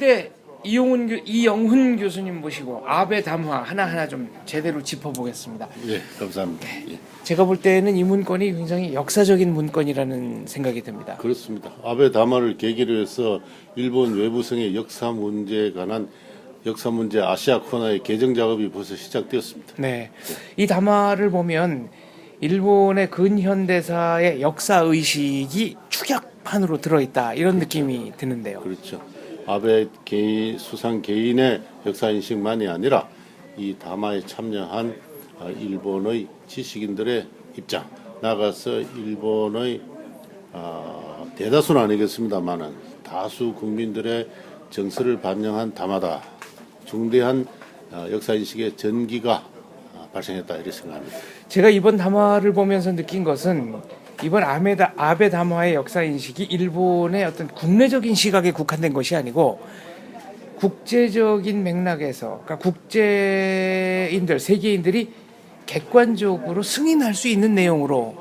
서울대 이영훈 교수님 모시고 아베 담화 하나하나 좀 제대로 짚어보겠습니다. 예, 감사합니다. 예. 제가 볼 때는 이 문건이 굉장히 역사적인 문건이라는 생각이 듭니다. 그렇습니다. 아베 담화를 계기로 해서 일본 외부성의 역사 문제에 관한 역사 문제 아시아 코너의 개정 작업이 벌써 시작되었습니다. 네, 이 담화를 보면 일본의 근현대사의 역사 의식이 축약판으로 들어있다 이런 느낌이 드는데요. 그렇죠. 아베 수상 개인의 역사 인식만이 아니라 이 담화에 참여한 일본의 지식인들의 입장, 나가서 일본의 대다수는 아니겠습니다만은 다수 국민들의 정서를 반영한 담화다. 중대한 역사 인식의 전기가 발생했다 이렇게 생각합니다. 제가 이번 담화를 보면서 느낀 것은 이번 아베 담화의 역사 인식이 일본의 어떤 국내적인 시각에 국한된 것이 아니고 국제적인 맥락에서, 그러니까 국제인들, 세계인들이 객관적으로 승인할 수 있는 내용으로,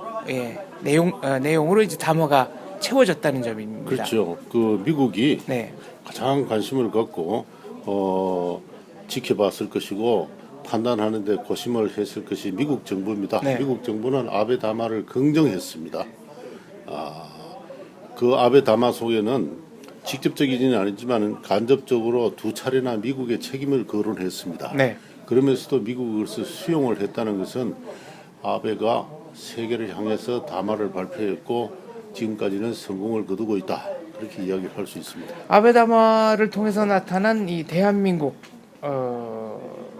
내용으로 이제 담화가 채워졌다는 점입니다. 그렇죠. 그 미국이 네. 가장 관심을 갖고 지켜봤을 것이고 판단하는데 고심을 했을 것이 미국 정부입니다. 네. 미국 정부는 아베 담화를 긍정했습니다. 그 아베 담화 속에는 직접적이지는 아니지만 간접적으로 두 차례나 미국의 책임을 거론했습니다. 네. 그러면서도 미국을 수용을 했다는 것은 아베가 세계를 향해서 담화를 발표했고 지금까지는 성공을 거두고 있다. 그렇게 이야기를 할 수 있습니다. 아베 담화를 통해서 나타난 이 대한민국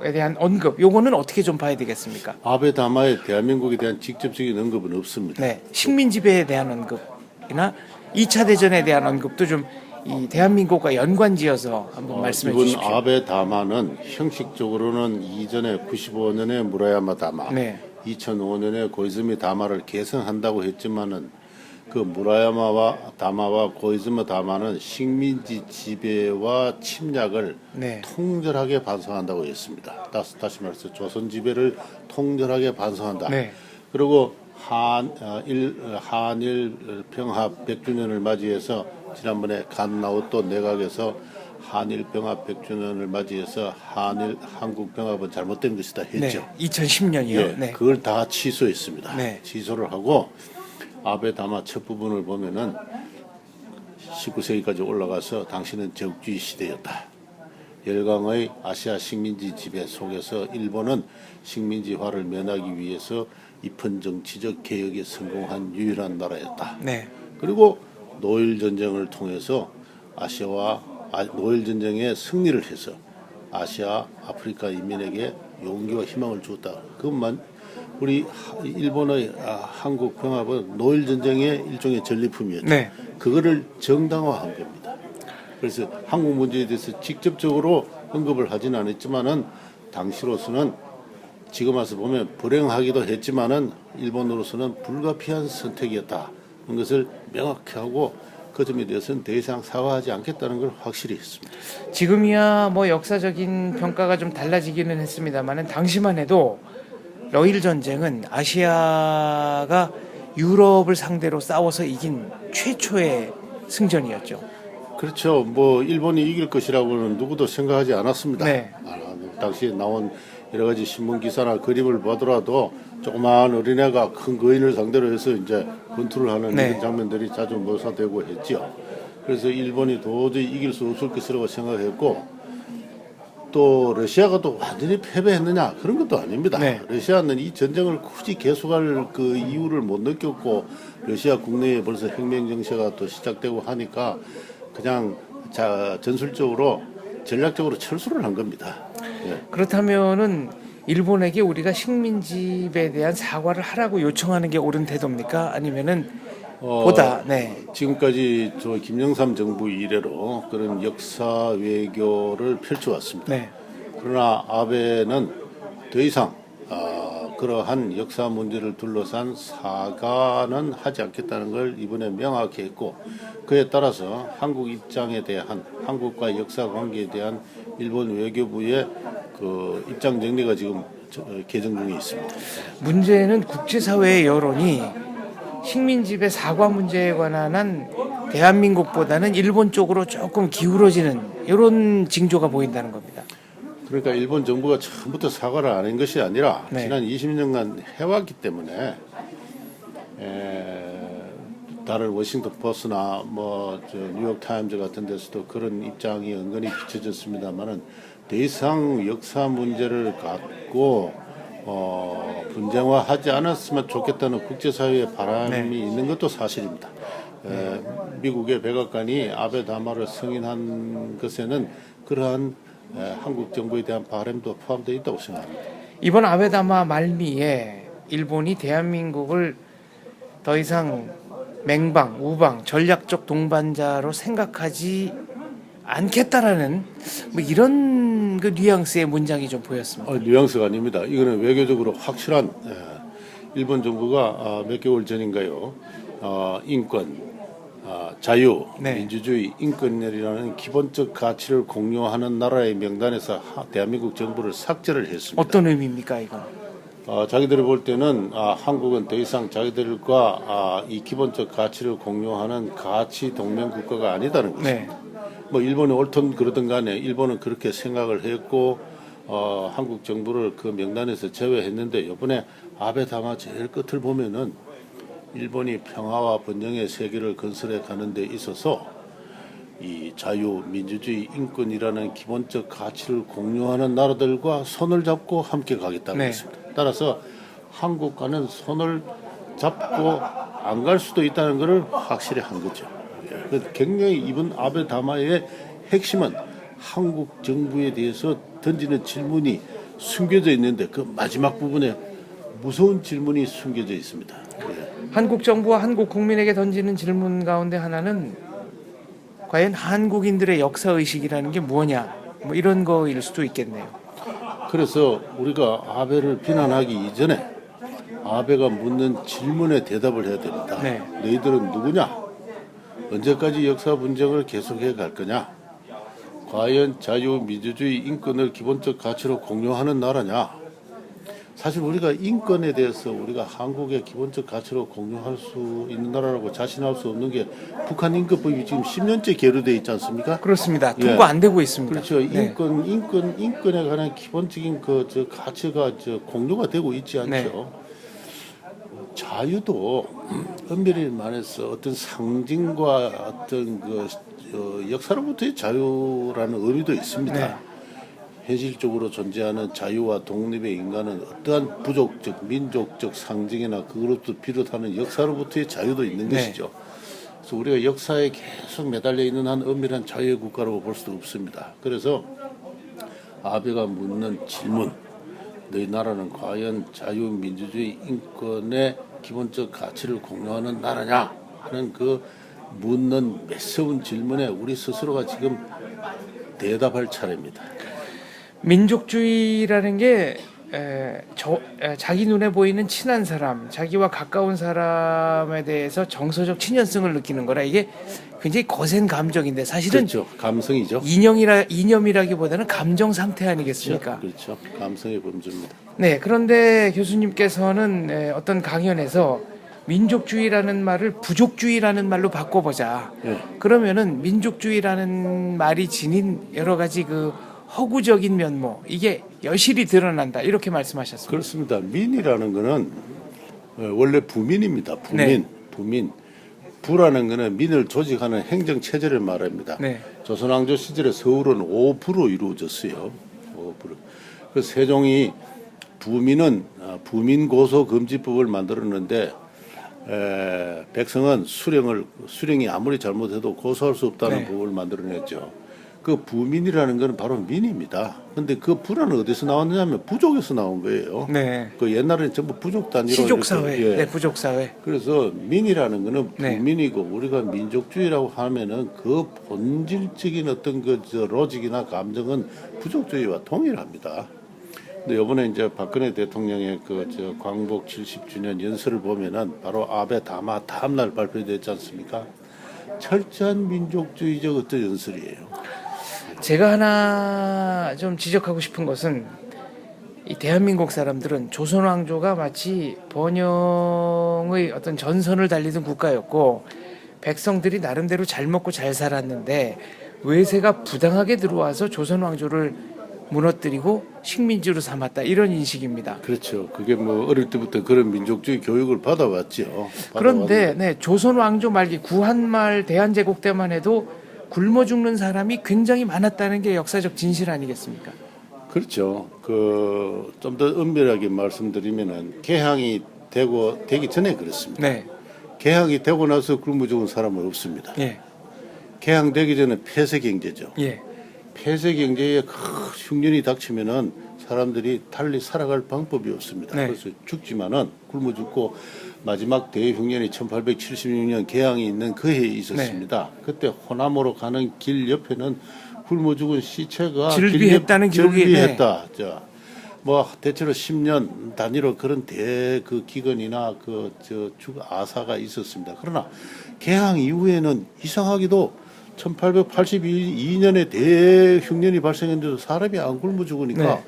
에 대한 언급, 요거는 어떻게 좀 봐야 되겠습니까? 아베 담화에 대한민국에 대한 직접적인 언급은 없습니다. 네, 식민 지배에 대한 언급이나 2차 대전에 대한 언급도 좀 이 대한민국과 연관지어서 한번 말씀해 이번 주십시오. 아베 담화는 형식적으로는 이전에 95년에 무라야마 담화, 네. 2005년에 고이즈미 담화를 개선한다고 했지만은 그 무라야마 담화와 고이즈미 담화는 식민지 지배와 침략을 네. 통절하게 반성한다고 했습니다. 다시 말해서 조선 지배를 통절하게 반성한다. 네. 그리고 한일 병합 100주년을 맞이해서 지난번에 간나오또 내각에서 한일 병합 100주년을 맞이해서 한국 병합은 잘못된 것이다 했죠. 네. 2010년이요. 예, 네. 그걸 다 취소했습니다. 네. 취소를 하고 아베 담화 첫 부분을 보면은 19세기까지 올라가서 당신은 제국주의 시대였다. 열강의 아시아 식민지 지배 속에서 일본은 식민지화를 면하기 위해서 입헌 정치적 개혁에 성공한 유일한 나라였다. 네. 그리고 노일 전쟁을 통해서 노일 전쟁에 승리를 해서 아시아, 아프리카 인민에게 용기와 희망을 주었다. 그것만 우리 일본의 한국 병합은 노일 전쟁의 일종의 전리품이었죠. 네. 그거를 정당화한 겁니다. 그래서 한국 문제에 대해서 직접적으로 언급을 하지는 않았지만은 당시로서는 지금 와서 보면 불행하기도 했지만은 일본으로서는 불가피한 선택이었다. 그런 것을 명확히 하고 그 점에 대해서는 더 이상 사과하지 않겠다는 걸 확실히 했습니다. 지금이야 뭐 역사적인 평가가 좀 달라지기는 했습니다만은 당시만 해도 러일 전쟁은 아시아가 유럽을 상대로 싸워서 이긴 최초의 승전이었죠. 그렇죠. 뭐 일본이 이길 것이라고는 누구도 생각하지 않았습니다. 네. 당시에 나온 여러 가지 신문 기사나 그림을 보더라도 조그마한 어린애가 큰 거인을 상대로 해서 이제 권투를 하는 네. 이런 장면들이 자주 묘사되고 했죠. 그래서 일본이 도저히 이길 수 없을 것이라고 생각했고 또 러시아가 또 완전히 패배했느냐 그런 것도 아닙니다. 네. 러시아는 이 전쟁을 굳이 계속할 그 이유를 못 느꼈고 러시아 국내에 벌써 혁명 정세가 또 시작되고 하니까 그냥 전술적으로 전략적으로 철수를 한 겁니다. 예. 그렇다면은 일본에게 우리가 식민지배에 대한 사과를 하라고 요청하는 게 옳은 태도입니까? 아니면은 보다 지금까지 저 김영삼 정부 이래로 그런 역사 외교를 펼쳐왔습니다. 네. 그러나 아베는 더 이상 그러한 역사 문제를 둘러싼 사과는 하지 않겠다는 걸 이번에 명확히 했고 그에 따라서 한국 입장에 대한 한국과 역사 관계에 대한 일본 외교부의 그 입장 정리가 지금 개정 중에 있습니다. 문제는 국제사회의 여론이 식민지배 사과 문제에 관한 대한민국보다는 일본 쪽으로 조금 기울어지는 이런 징조가 보인다는 겁니다. 그러니까 일본 정부가 처음부터 사과를 안 한 것이 아니라 네. 지난 20년간 해왔기 때문에 다른 워싱턴 포스트나 뉴욕 타임즈 같은 데서도 그런 입장이 은근히 비춰졌습니다만은 더 이상 역사 문제를 갖고 분쟁화하지 않았으면 좋겠다는 국제사회의 바람이 있는 것도 사실입니다. 미국의 백악관이 아베 담화를 승인한 것에는 그러한 한국 정부에 대한 바람도 포함되어 있다고 생각합니다. 이번 아베 담화 말미에 일본이 대한민국을 더 이상 맹방, 우방, 전략적 동반자로 생각하지 않겠다라는 이런 그 뉘앙스의 문장이 좀 보였습니다. 뉘앙스가 아닙니다. 이거는 외교적으로 확실한 일본 정부가 몇 개월 전인가요? 인권, 자유, 네. 민주주의, 인권이라는 기본적 가치를 공유하는 나라의 명단에서 대한민국 정부를 삭제를 했습니다. 어떤 의미입니까, 이건? 자기들이 볼 때는 한국은 더 이상 자기들과 이 기본적 가치를 공유하는 가치 동맹 국가가 아니다는 것입니다. 네. 일본이 옳든 그러든 간에 일본은 그렇게 생각을 했고 한국 정부를 그 명단에서 제외했는데 이번에 아베 담화 제일 끝을 보면은 일본이 평화와 번영의 세계를 건설해 가는 데 있어서 이 자유, 민주주의, 인권이라는 기본적 가치를 공유하는 나라들과 손을 잡고 함께 가겠다는 네. 것입니다. 따라서 한국과는 손을 잡고 안 갈 수도 있다는 것을 확실히 한 거죠. 굉장히 이번 아베 담화의 핵심은 한국 정부에 대해서 던지는 질문이 숨겨져 있는데 그 마지막 부분에 무서운 질문이 숨겨져 있습니다. 한국 정부와 한국 국민에게 던지는 질문 가운데 하나는 과연 한국인들의 역사 의식이라는 게 뭐냐, 이런 거일 수도 있겠네요. 그래서 우리가 아베를 비난하기 이전에 아베가 묻는 질문에 대답을 해야 됩니다. 네. 너희들은 누구냐? 언제까지 역사 분쟁을 계속해 갈 거냐? 과연 자유, 민주주의, 인권을 기본적 가치로 공유하는 나라냐? 사실 우리가 인권에 대해서 우리가 한국의 기본적 가치로 공유할 수 있는 나라라고 자신할 수 없는 게 북한 인권법이 지금 10년째 계류되어 있지 않습니까? 그렇습니다. 통과 안 되고 있습니다. 그렇죠. 네. 인권에 관한 기본적인 가치가 공유가 되고 있지 않죠. 네. 자유도 엄밀히 말해서 어떤 상징과 어떤 역사로부터의 자유라는 의미도 있습니다. 네. 현실적으로 존재하는 자유와 독립의 인간은 어떠한 부족적, 민족적 상징이나 그것도 비롯하는 역사로부터의 자유도 있는 네. 것이죠. 그래서 우리가 역사에 계속 매달려 있는 한 엄밀한 자유의 국가라고 볼 수도 없습니다. 그래서 아베가 묻는 질문, 너희 나라는 과연 자유, 민주주의, 인권의 기본적 가치를 공유하는 나라냐 하는 그 묻는 매서운 질문에 우리 스스로가 지금 대답할 차례입니다. 민족주의라는 게 자기 눈에 보이는 친한 사람, 자기와 가까운 사람에 대해서 정서적 친연성을 느끼는 거라 이게 굉장히 거센 감정인데 사실은 그렇죠. 감성이죠. 이념이라기보다는 감정 상태 아니겠습니까? 그렇죠. 감성의 범주입니다. 네, 그런데 교수님께서는 어떤 강연에서 민족주의라는 말을 부족주의라는 말로 바꿔보자. 네. 그러면은 민족주의라는 말이 지닌 여러 가지 그 허구적인 면모 이게 여실히 드러난다 이렇게 말씀하셨습니다. 그렇습니다. 민이라는 거는 원래 부민입니다. 네. 부민. 부라는 거는 민을 조직하는 행정 체제를 말합니다. 네. 조선왕조 시절에 서울은 5부로 이루어졌어요. 5부로. 그 세종이 부민 고소 금지법을 만들었는데 백성은 수령이 아무리 잘못해도 고소할 수 없다는 네. 법을 만들어냈죠. 그 부민이라는 것은 바로 민입니다. 근데 그 부라는 어디서 나왔느냐면 부족에서 나온 거예요. 네. 그 옛날에는 전부 부족 단위로 시족사회, 이렇게, 네, 부족사회. 그래서 민이라는 거는 네. 부민이고 우리가 민족주의라고 하면은 그 본질적인 어떤 로직이나 감정은 부족주의와 동일합니다. 근데 이번에 이제 박근혜 대통령의 광복 70주년 연설을 보면은 바로 아베 담화 다음날 발표됐지 않습니까? 철저한 민족주의적 어떤 연설이에요. 제가 하나 좀 지적하고 싶은 것은 이 대한민국 사람들은 조선 왕조가 마치 번영의 어떤 전선을 달리던 국가였고 백성들이 나름대로 잘 먹고 잘 살았는데 외세가 부당하게 들어와서 조선 왕조를 무너뜨리고 식민지로 삼았다 이런 인식입니다. 그렇죠. 그게 뭐 어릴 때부터 그런 민족주의 교육을 받아왔죠. 그런데 네, 조선 왕조 말기 구한말 대한제국 때만 해도 굶어 죽는 사람이 굉장히 많았다는 게 역사적 진실 아니겠습니까? 그렇죠. 그 좀 더 엄밀하게 말씀드리면은 개항이 되기 전에 그렇습니다. 네. 개항이 되고 나서 굶어 죽은 사람은 없습니다. 예. 개항되기 전에 폐쇄 경제죠. 예. 폐쇄 경제에 큰 흉년이 닥치면은 사람들이 달리 살아갈 방법이 없습니다. 네. 그래서 죽지만은 굶어 죽고 마지막 대흉년이 1876년 개항이 있는 그 해에 있었습니다. 그때 호남으로 가는 길 옆에는 굶어 죽은 시체가 질비했다는 기록이 질비했다. 뭐 대체로 10년 단위로 그런 그 기근이나 아사가 있었습니다. 그러나 개항 이후에는 이상하게도 1882년에 대흉년이 발생했는데도 사람이 안 굶어 죽으니까 네.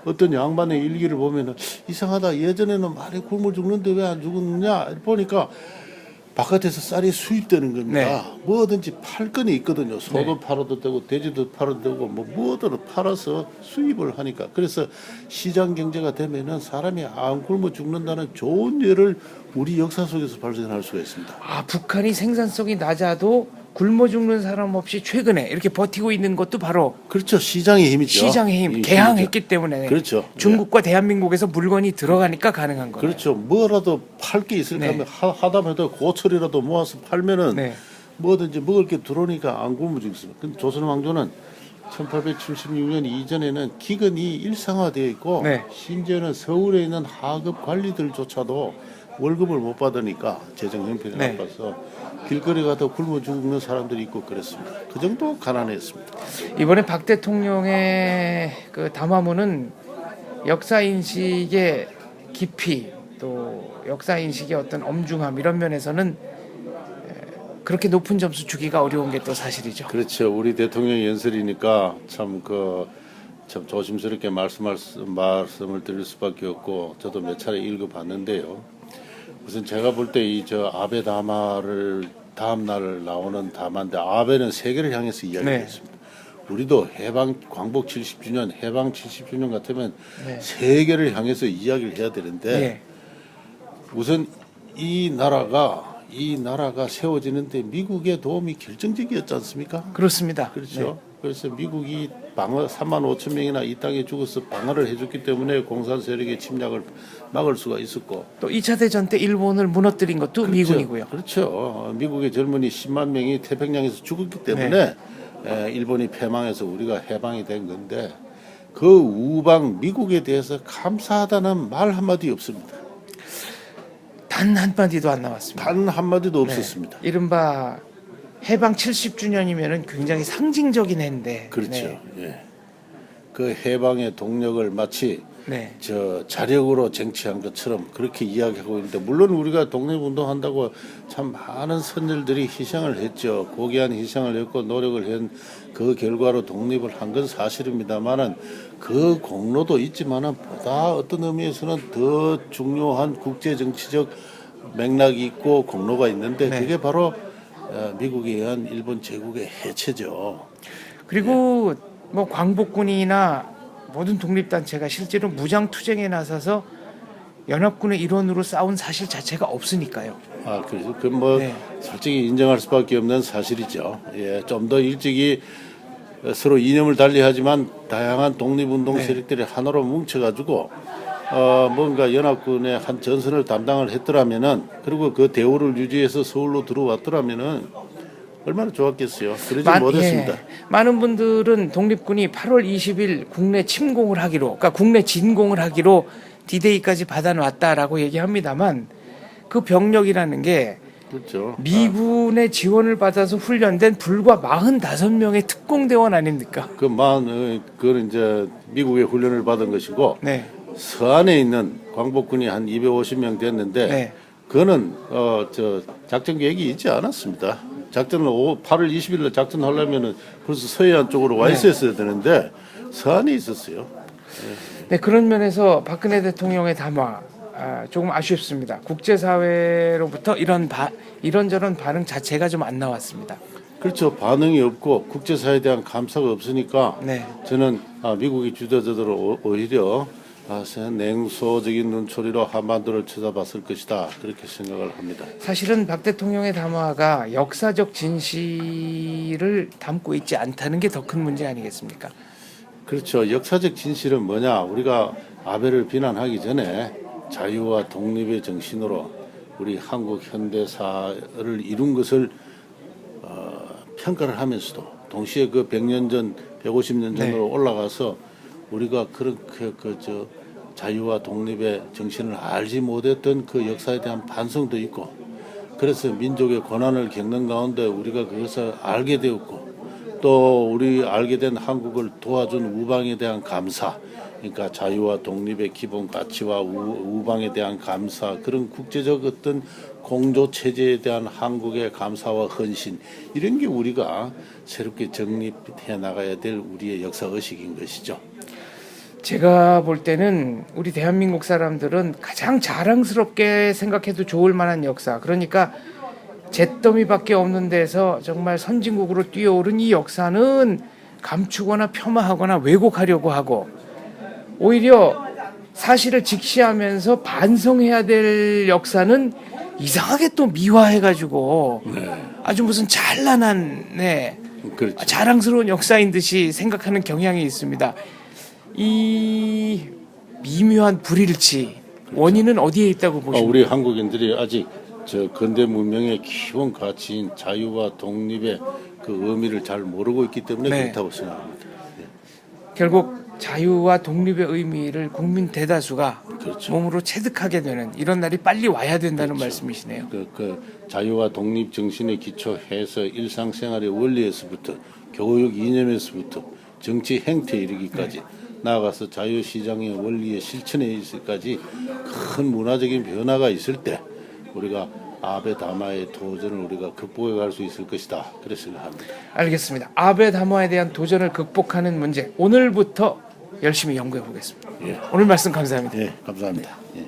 어떤 양반의 일기를 보면은 이상하다. 예전에는 많이 굶어 죽는데 왜 안 죽었느냐 보니까 바깥에서 쌀이 수입되는 겁니다. 네. 뭐든지 팔 건이 있거든요. 소도 네. 팔아도 되고 돼지도 팔아도 되고 뭐 뭐든 팔아서 수입을 하니까 그래서 시장 경제가 되면은 사람이 안 굶어 죽는다는 좋은 예를 우리 역사 속에서 발견할 수가 있습니다. 아, 북한이 생산성이 낮아도 굶어 죽는 사람 없이 최근에 이렇게 버티고 있는 것도 바로 그렇죠. 시장의 힘이죠. 시장의 힘, 개항했기 때문에 그렇죠. 중국과 대한민국에서 물건이 들어가니까 가능한 거예요. 그렇죠. 뭐라도 팔 게 있을까 네. 하면 하다못해 고철이라도 모아서 팔면은 네. 뭐든지 먹을 게 들어오니까 안 굶어 죽습니다. 근데 조선 왕조는 1876년 이전에는 기근이 일상화되어 있고 네. 심지어는 서울에 있는 하급 관리들조차도 월급을 못 받으니까 재정 형편이 네. 나빠서 길거리 가다 굶어 죽는 사람들이 있고 그랬습니다. 그 정도 가난했습니다. 이번에 박 대통령의 그 담화문은 역사 인식의 깊이 또 역사 인식의 어떤 엄중함 이런 면에서는 그렇게 높은 점수 주기가 어려운 게 또 사실이죠. 그렇죠. 우리 대통령 연설이니까 참 조심스럽게 말씀을 드릴 수밖에 없고 저도 몇 차례 읽어봤는데요. 우선 제가 볼 때 아베 담화를 다음 날 나오는 담화인데 아베는 세계를 향해서 이야기했습니다. 우리도 광복 70주년, 해방 70주년 같으면 네. 세계를 향해서 이야기를 해야 되는데 네. 우선 이 나라가 세워지는데 미국의 도움이 결정적이었지 않습니까? 그렇습니다. 그렇죠. 그래서 미국이 3만 5천 명이나 이 땅에 죽어서 방어를 해줬기 때문에 공산 세력의 침략을 막을 수가 있었고 또 2차 대전 때 일본을 무너뜨린 것도 그렇죠. 미군이고요. 그렇죠. 미국의 젊은이 10만 명이 태평양에서 죽었기 때문에 일본이 패망해서 우리가 해방이 된 건데 그 우방 미국에 대해서 감사하다는 말 한마디 없습니다. 단 한마디도 안 나왔습니다. 단 한마디도 없었습니다. 이른바 해방 70주년이면은 굉장히 상징적인 해인데. 그렇죠. 예. 그 해방의 동력을 마치 네. 자력으로 쟁취한 것처럼 그렇게 이야기하고 있는데 물론 우리가 독립운동한다고 참 많은 선열들이 희생을 했죠. 고귀한 희생을 했고 노력을 한 그 결과로 독립을 한 건 사실입니다만은 그 공로도 있지만은 보다 어떤 의미에서는 더 중요한 국제 정치적 맥락이 있고 공로가 있는데 그게 바로 미국에 의한 일본 제국의 해체죠. 그리고 뭐 광복군이나 모든 독립단체가 실제로 무장투쟁에 나서서 연합군의 일원으로 싸운 사실 자체가 없으니까요. 그래서 솔직히 인정할 수밖에 없는 사실이죠. 예, 좀 더 일찍이 서로 이념을 달리하지만 다양한 독립운동 세력들이 하나로 뭉쳐가지고 뭔가 연합군의 한 전선을 담당을 했더라면은 그리고 그 대우를 유지해서 서울로 들어왔더라면은 얼마나 좋았겠어요. 그러지 못했습니다. 많은 분들은 독립군이 8월 20일 국내 침공을 하기로, 그러니까 국내 진공을 하기로 D-Day까지 받아놨다라고 얘기합니다만 그 병력이라는 게 그렇죠. 미군의 지원을 받아서 훈련된 불과 45명의 특공대원 아닙니까? 그건 이제 미국의 훈련을 받은 것이고 네. 서안에 있는 광복군이 한 250명 됐는데 그거는 작전 계획이 있지 않았습니다. 작전을 8월 20일 날 작전하려면은 벌써 서해안 쪽으로 와 있었어야 되는데 서안에 있었어요. 네, 그런 면에서 박근혜 대통령의 담화 조금 아쉽습니다. 국제사회로부터 이런저런 반응 자체가 좀 안 나왔습니다. 그렇죠. 반응이 없고 국제사회에 대한 감사가 없으니까 네. 저는 미국이 주도자들로 오히려 냉소적인 눈초리로 한반도를 쳐다봤을 것이다. 그렇게 생각을 합니다. 사실은 박 대통령의 담화가 역사적 진실을 담고 있지 않다는 게 더 큰 문제 아니겠습니까? 그렇죠. 역사적 진실은 뭐냐? 우리가 아베를 비난하기 전에 자유와 독립의 정신으로 우리 한국 현대사를 이룬 것을 평가를 하면서도 동시에 그 100년 전, 150년 전으로 올라가서 우리가 그렇게 자유와 독립의 정신을 알지 못했던 그 역사에 대한 반성도 있고, 그래서 민족의 고난을 겪는 가운데 우리가 그것을 알게 되었고, 또 우리 알게 된 한국을 도와준 우방에 대한 감사, 그러니까 자유와 독립의 기본 가치와 우방에 대한 감사, 그런 국제적 어떤 공조 체제에 대한 한국의 감사와 헌신, 이런 게 우리가 새롭게 정립해 나가야 될 우리의 역사 의식인 것이죠. 제가 볼 때는 우리 대한민국 사람들은 가장 자랑스럽게 생각해도 좋을 만한 역사, 그러니까 잿더미밖에 없는 데서 정말 선진국으로 뛰어오른 이 역사는 감추거나 폄하하거나 왜곡하려고 하고, 오히려 사실을 직시하면서 반성해야 될 역사는 이상하게 또 미화해가지고 아주 무슨 찬란한 그렇죠. 자랑스러운 역사인 듯이 생각하는 경향이 있습니다. 이 미묘한 불일치, 원인은 어디에 있다고 보십니까? 우리 한국인들이 아직 근대 문명의 기본 가치인 자유와 독립의 그 의미를 잘 모르고 있기 때문에 그렇다고 생각합니다. 결국 자유와 독립의 의미를 국민 대다수가 그렇죠. 몸으로 체득하게 되는 이런 날이 빨리 와야 된다는 말씀이시네요. 그 자유와 독립 정신에 기초해서 일상생활의 원리에서부터 교육 이념에서부터 정치 행태에 이르기까지 나아가서 자유시장의 원리의 실천에 있을까지 큰 문화적인 변화가 있을 때 우리가 아베 담화의 도전을 우리가 극복해 갈 수 있을 것이다. 그렇게 생각합니다. 알겠습니다. 아베 담화에 대한 도전을 극복하는 문제, 오늘부터 열심히 연구해 보겠습니다. 오늘 말씀 감사합니다. 예, 감사합니다. 예.